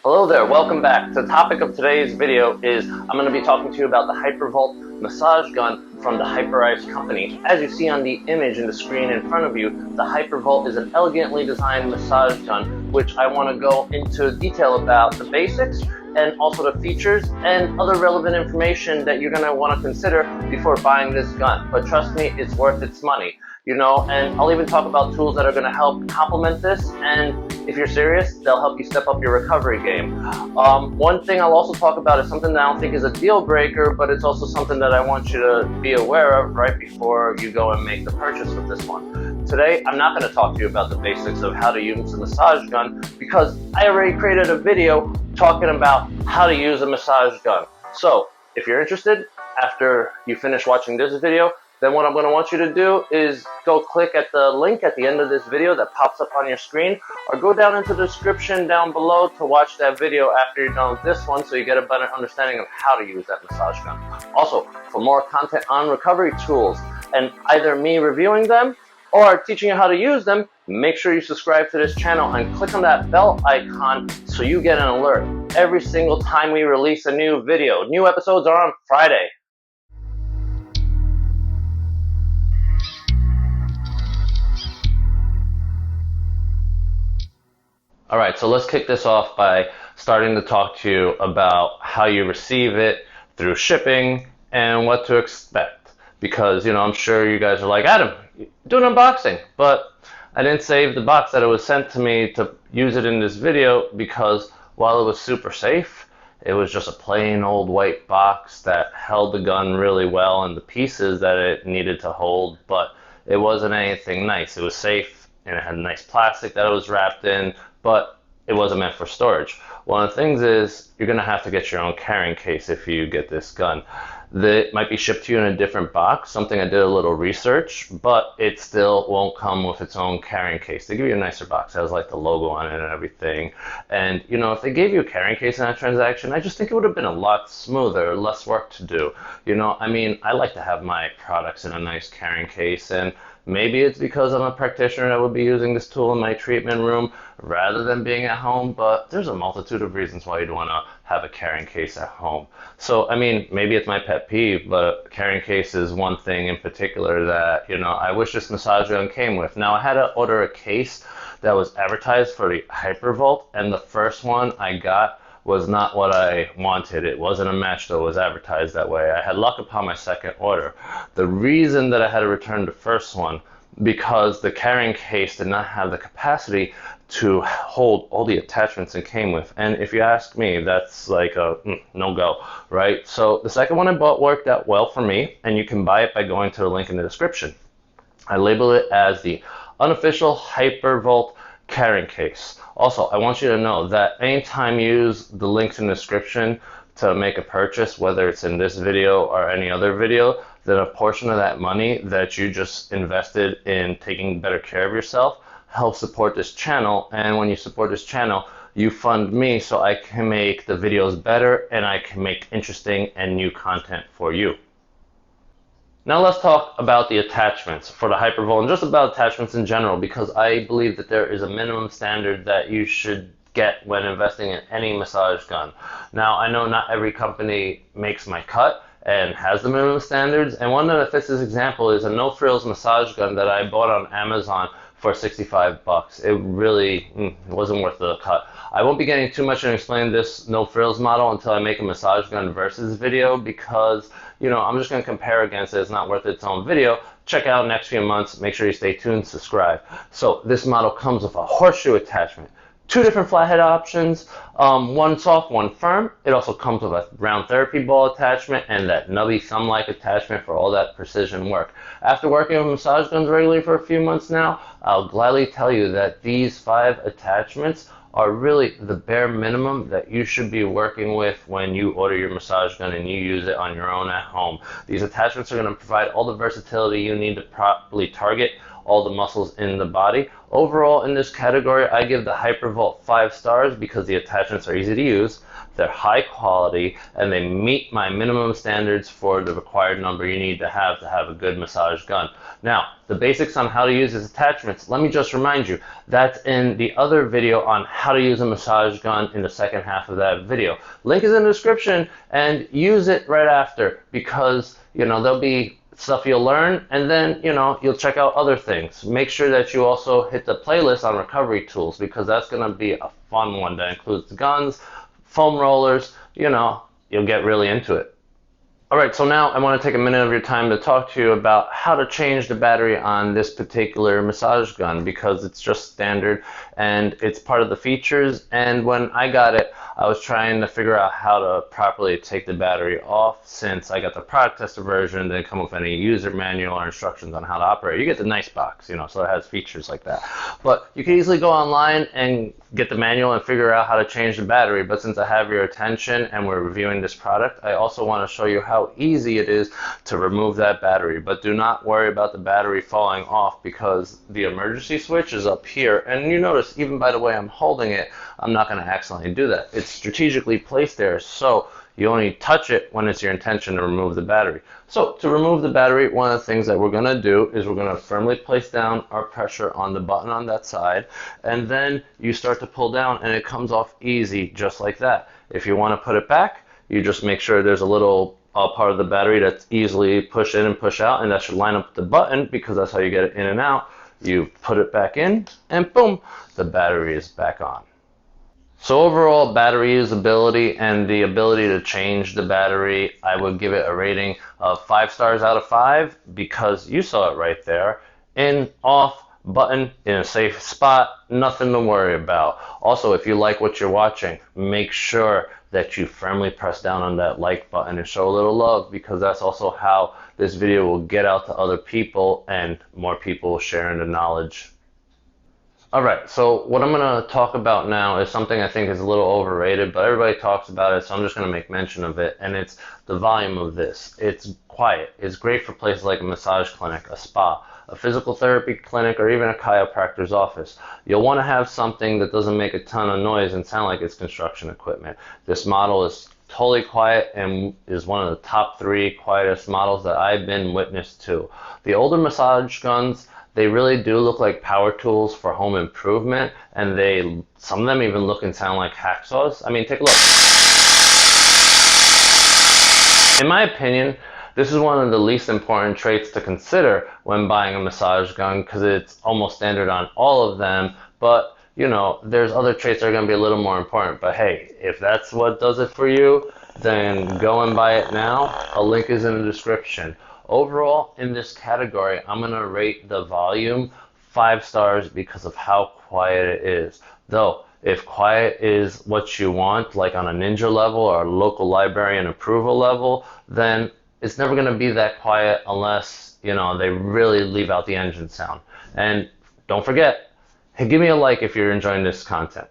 Hello there, welcome back. The topic of today's video is I'm going to be talking to you about the Hypervolt Massage gun from the Hyperice company. As you see on the image in the screen in front of you, the Hypervolt is an elegantly designed massage gun, which I want to go into detail about the basics and also the features and other relevant information that you're going to want to consider before buying this gun. But trust me, it's worth its money. And I'll even talk about tools that are going to help complement this, and if you're serious, they'll help you step up your recovery game. One thing I'll also talk about is something that I don't think is a deal breaker, but it's also something that I want you to be aware of right before you go and make the purchase with this one. Today, I'm not going to talk to you about the basics of how to use a massage gun because I already created a video talking about how to use a massage gun. So, if you're interested, after you finish watching this video, then what I'm going to want you to do is go click at the link at the end of this video that pops up on your screen, or go down into the description down below to watch that video after you're done with this one so you get a better understanding of how to use that massage gun. Also, for more content on recovery tools and either me reviewing them or teaching you how to use them, make sure you subscribe to this channel and click on that bell icon so you get an alert every single time we release a new video. New episodes are on Friday. Alright, so let's kick this off by starting to talk to you about how you receive it through shipping and what to expect. Because, I'm sure you guys are like, Adam, do an unboxing. But I didn't save the box that it was sent to me to use it in this video because while it was super safe, it was just a plain old white box that held the gun really well and the pieces that it needed to hold, but it wasn't anything nice. It was safe and it had nice plastic that it was wrapped in, but it wasn't meant for storage. One of the things is you're going to have to get your own carrying case if you get this gun. It might be shipped to you in a different box, something I did a little research, but it still won't come with its own carrying case. They give you a nicer box, it has like the logo on it and everything. And if they gave you a carrying case in that transaction, I just think it would have been a lot smoother, less work to do. I like to have my products in a nice carrying case, and maybe it's because I'm a practitioner that would be using this tool in my treatment room rather than being at home, but there's a multitude of reasons why you'd want to have a carrying case at home. So, maybe it's my pet peeve, but carrying case is one thing in particular that, I wish this massage gun came with. Now, I had to order a case that was advertised for the Hypervolt, and the first one I got was not what I wanted. It wasn't a match that was advertised that way. I had luck upon my second order. The reason that I had to return the first one, because the carrying case did not have the capacity to hold all the attachments it came with. And if you ask me, that's like a no-go, right? So the second one I bought worked out well for me, and you can buy it by going to the link in the description. I label it as the unofficial Hypervolt carrying case. Also, I want you to know that anytime you use the links in the description to make a purchase, whether it's in this video or any other video, then a portion of that money that you just invested in taking better care of yourself helps support this channel. And when you support this channel, you fund me so I can make the videos better and I can make interesting and new content for you. Now let's talk about the attachments for the Hypervolt and just about attachments in general, because I believe that there is a minimum standard that you should get when investing in any massage gun. Now, I know not every company makes my cut and has the minimum standards, and one that fits this example is a no-frills massage gun that I bought on Amazon for 65 bucks. It really wasn't worth the cut. I won't be getting too much and explain this no frills model until I make a massage gun versus video because, I'm just going to compare against it. It's not worth its own video. Check out next few months. Make sure you stay tuned, subscribe. So this model comes with a horseshoe attachment, two different flathead options, one soft, one firm. It also comes with a round therapy ball attachment and that nubby thumb-like attachment for all that precision work. After working with massage guns regularly for a few months now, I'll gladly tell you that these 5 attachments are really the bare minimum that you should be working with when you order your massage gun and you use it on your own at home. These attachments are going to provide all the versatility you need to properly target all the muscles in the body. Overall, in this category, I give the Hypervolt 5 stars because the attachments are easy to use, they're high quality, and they meet my minimum standards for the required number you need to have a good massage gun. Now, the basics on how to use these attachments, let me just remind you, that's in the other video on how to use a massage gun in the second half of that video. Link is in the description, and use it right after, because, you know, there'll be stuff you'll learn, and then, you know, you'll check out other things. Make sure that you also hit the playlist on recovery tools, because that's going to be a fun one that includes guns, foam rollers, you know, you'll get really into it. Alright, so now I want to take a minute of your time to talk to you about how to change the battery on this particular massage gun, because it's just standard and it's part of the features, and when I got it, I was trying to figure out how to properly take the battery off, since I got the product tester version. Didn't come with any user manual or instructions on how to operate. You get the nice box, you know, so it has features like that. But you can easily go online and get the manual and figure out how to change the battery. But since I have your attention and we're reviewing this product, I also want to show you how easy it is to remove that battery. But do not worry about the battery falling off, because the emergency switch is up here, and you notice even by the way I'm holding it, I'm not going to accidentally do that. It's strategically placed there, so you only touch it when it's your intention to remove the battery. So to remove the battery, one of the things that we're going to do is we're going to firmly place down our pressure on the button on that side, and then you start to pull down and it comes off easy, just like that. If you want to put it back, you just make sure there's a little part of the battery that's easily push in and push out, and that should line up with the button, because that's how you get it in and out. You put it back in, and boom, the battery is back on. So overall, battery usability and the ability to change the battery, I would give it a rating of 5 stars out of 5, because you saw it right there. In, off, button, in a safe spot, nothing to worry about. Also, if you like what you're watching, make sure that you firmly press down on that like button and show a little love, because that's also how this video will get out to other people and more people sharing the knowledge. Alright, so what I'm going to talk about now is something I think is a little overrated, but everybody talks about it, so I'm just going to make mention of it, and it's the volume of this. It's quiet. It's great for places like a massage clinic, a spa, a physical therapy clinic, or even a chiropractor's office. You'll want to have something that doesn't make a ton of noise and sound like it's construction equipment. This model is totally quiet and is one of the top 3 quietest models that I've been witness to. The older massage guns, they really do look like power tools for home improvement, and some of them even look and sound like hacksaws. I mean, take a look. In my opinion, this is one of the least important traits to consider when buying a massage gun, because it's almost standard on all of them, but you know, there's other traits that are going to be a little more important. But hey, if that's what does it for you, then go and buy it now. A link is in the description. Overall, in this category, I'm going to rate the volume 5 stars because of how quiet it is. Though, if quiet is what you want, like on a ninja level or a local librarian approval level, then it's never going to be that quiet unless, you know, they really leave out the engine sound. And don't forget, hey, give me a like if you're enjoying this content.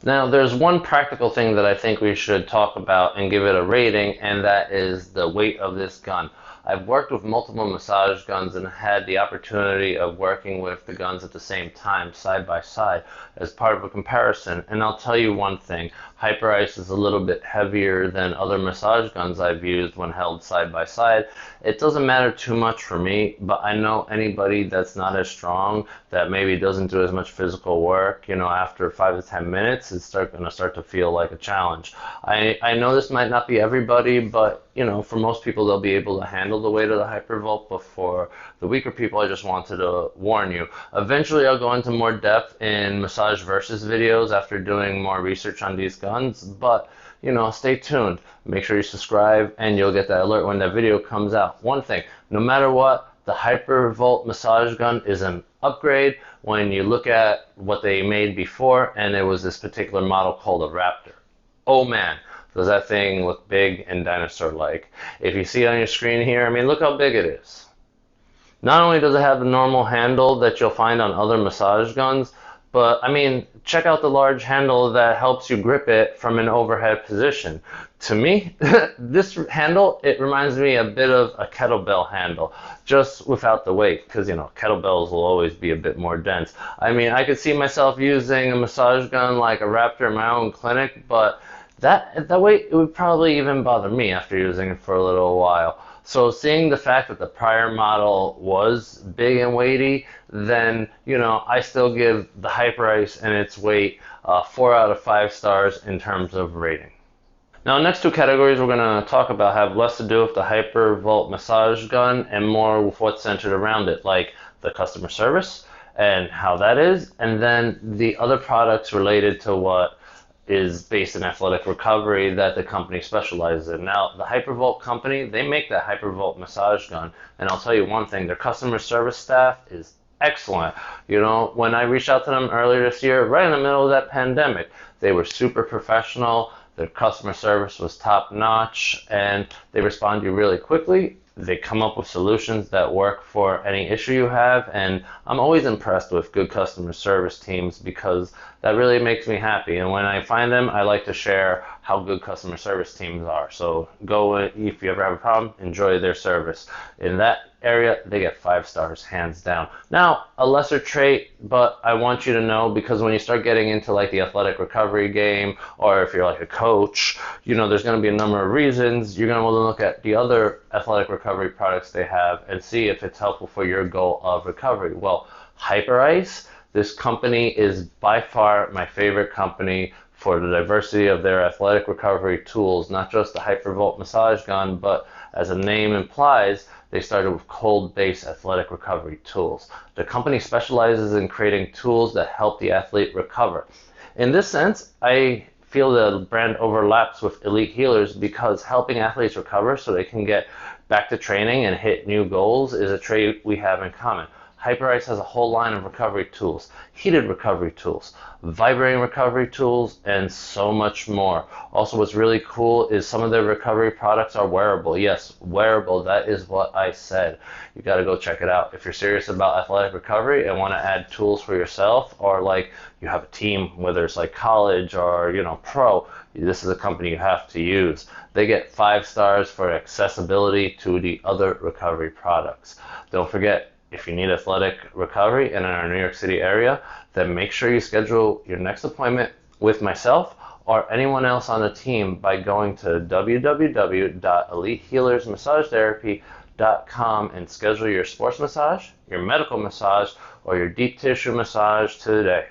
Now, there's one practical thing that I think we should talk about and give it a rating, and that is the weight of this gun. I've worked with multiple massage guns and had the opportunity of working with the guns at the same time, side by side, as part of a comparison. And I'll tell you one thing, Hyperice is a little bit heavier than other massage guns I've used when held side by side. It doesn't matter too much for me, but I know anybody that's not as strong, that maybe doesn't do as much physical work, you know, after 5 to 10 minutes, it's going to start to feel like a challenge. I know this might not be everybody, but, you know, for most people, they'll be able to handle the weight of the Hypervolt, but for the weaker people, I just wanted to warn you. Eventually, I'll go into more depth in massage versus videos after doing more research on these guns, but you know, stay tuned. Make sure you subscribe and you'll get that alert when that video comes out. One thing, no matter what, the Hypervolt massage gun is an upgrade when you look at what they made before, and it was this particular model called a Raptor. Oh man, does that thing look big and dinosaur-like. If you see it on your screen here, I mean, look how big it is. Not only does it have the normal handle that you'll find on other massage guns, But I mean, check out the large handle that helps you grip it from an overhead position. To me, this handle, it reminds me a bit of a kettlebell handle, just without the weight, because, you know, kettlebells will always be a bit more dense. I mean, I could see myself using a massage gun like a Raptor in my own clinic, but that weight, it would probably even bother me after using it for a little while. So seeing the fact that the prior model was big and weighty, then, you know, I still give the Hyperice and its weight 4 out of 5 stars in terms of rating. Now, next two categories we're going to talk about have less to do with the Hypervolt Massage gun and more with what's centered around it, like the customer service and how that is, and then the other products related to what is based in athletic recovery that the company specializes in. Now, the Hypervolt company, they make that Hypervolt massage gun, and I'll tell you one thing, their customer service staff is excellent. You know, when I reached out to them earlier this year, right in the middle of that pandemic, they were super professional, their customer service was top notch, and they respond to you really quickly. They come up with solutions that work for any issue you have, and I'm always impressed with good customer service teams because that really makes me happy. And when I find them, I like to share how good customer service teams are. So go, if you ever have a problem, enjoy their service. In that area, they get 5 stars, hands down. Now, a lesser trait, but I want you to know, because when you start getting into like the athletic recovery game, or if you're like a coach, you know, there's going to be a number of reasons. You're going to want to look at the other athletic recovery products they have and see if it's helpful for your goal of recovery. Well, Hyperice, this company is by far my favorite company for the diversity of their athletic recovery tools, not just the Hypervolt massage gun, but as the name implies, they started with cold-based athletic recovery tools. The company specializes in creating tools that help the athlete recover. In this sense, I feel the brand overlaps with Elite Healers because helping athletes recover so they can get back to training and hit new goals is a trait we have in common. Hyperice has a whole line of recovery tools, heated recovery tools, vibrating recovery tools, and so much more. Also, what's really cool is some of their recovery products are wearable. Yes, wearable, that is what I said. You gotta go check it out. If you're serious about athletic recovery and wanna add tools for yourself, or like you have a team, whether it's like college or, you know, pro, this is a company you have to use. They get 5 stars for accessibility to the other recovery products. Don't forget, if you need athletic recovery and in our New York City area, then make sure you schedule your next appointment with myself or anyone else on the team by going to www.elitehealersmassagetherapy.com and schedule your sports massage, your medical massage, or your deep tissue massage today.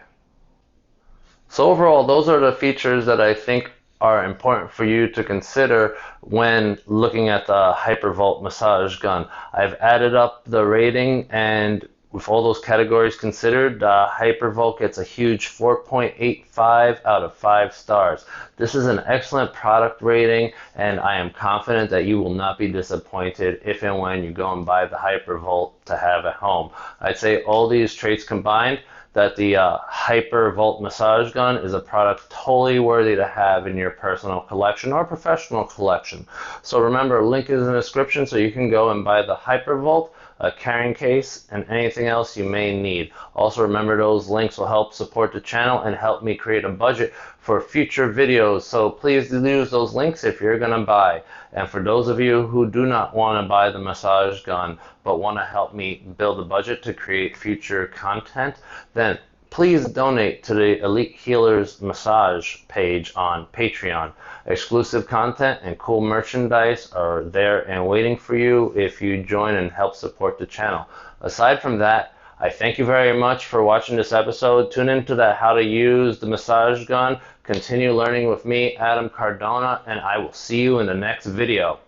So overall, those are the features that I think are important for you to consider when looking at the Hypervolt massage gun. I've added up the rating, and with all those categories considered, Hypervolt gets a huge 4.85 out of 5 stars. This is an excellent product rating, and I am confident that you will not be disappointed if and when you go and buy the Hypervolt to have at home. I'd say all these traits combined, that the Hypervolt massage gun is a product totally worthy to have in your personal collection or professional collection. So remember, a link is in the description so you can go and buy the Hypervolt, a carrying case, and anything else you may need. Also remember, those links will help support the channel and help me create a budget for future videos. So please use those links if you're going to buy. And for those of you who do not want to buy the massage gun but want to help me build a budget to create future content, then please donate to the Elite Healers Massage page on Patreon. Exclusive content and cool merchandise are there and waiting for you if you join and help support the channel. Aside from that, I thank you very much for watching this episode. Tune into that how to use the massage gun. Continue learning with me, Adam Cardona, and I will see you in the next video.